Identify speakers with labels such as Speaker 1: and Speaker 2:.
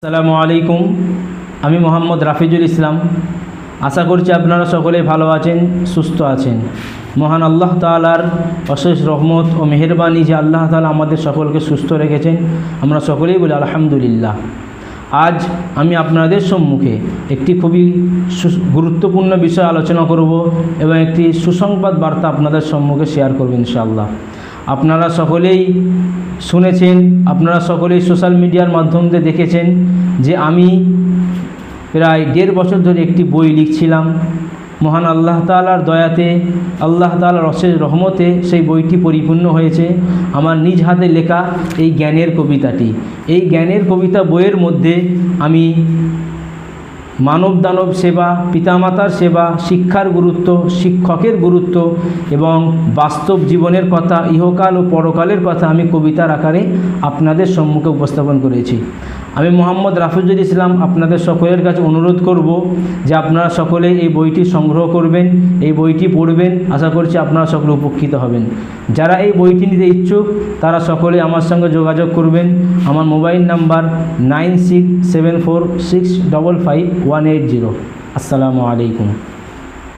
Speaker 1: আসসালামু আলাইকুম। আমি মোহাম্মদ রাফিজুল ইসলাম। আশা করছি আপনারা সকলেই ভালো আছেন, সুস্থ আছেন। মহান আল্লাহ তাআলার অশেষ রহমত ও মেহেরবানি যে আল্লাহ তাআলা আমাদের সকলকে সুস্থ রেখেছেন, আমরা সকলেই বলি আলহামদুলিল্লাহ। আজ আমি আপনাদের সম্মুখে একটি খুবই গুরুত্বপূর্ণ বিষয় আলোচনা করব এবং একটি সুসংবাদ বার্তা আপনাদের সম্মুখে শেয়ার করব ইনশাআল্লাহ। আপনারা সকলেই শুনেছেন, আপনারা সকলেই সোশ্যাল মিডিয়ার মাধ্যম দিয়ে দেখেছেন যে আমি প্রায় 1.5 বছর ধরে একটি বই লিখছিলাম। মহান আল্লাহ তাআলার দয়াতে, আল্লাহ তাআলার অশেষ রহমতে সেই বইটি পরিপূর্ণ হয়েছে। আমার নিজ হাতে লেখা এই জ্ঞানের কবিতাটি, এই জ্ঞানের কবিতা বইয়ের মধ্যে আমি মানব দানব সেবা, পিতামাতার সেবা, শিক্ষার গুরুত্ব, শিক্ষকের গুরুত্ব এবং বাস্তব জীবনের কথা, ইহকাল ও পরকালের কথা আমি কবিতার আকারে আপনাদের সম্মুখে উপস্থাপন করেছি। আমি মোহাম্মদ রাফিজুল ইসলাম আপনাদের সকলের কাছে অনুরোধ করব যে আপনারা সকলে এই বইটি সংগ্রহ করবেন, এই বইটি পড়বেন। আশা করছি আপনারা সকলে উপকৃত হবেন। যারা এই বইটি নিতে ইচ্ছুক তারা সকলে আমার সঙ্গে যোগাযোগ করবেন। আমার মোবাইল নাম্বার 9674655180। আসসালামু আলাইকুম।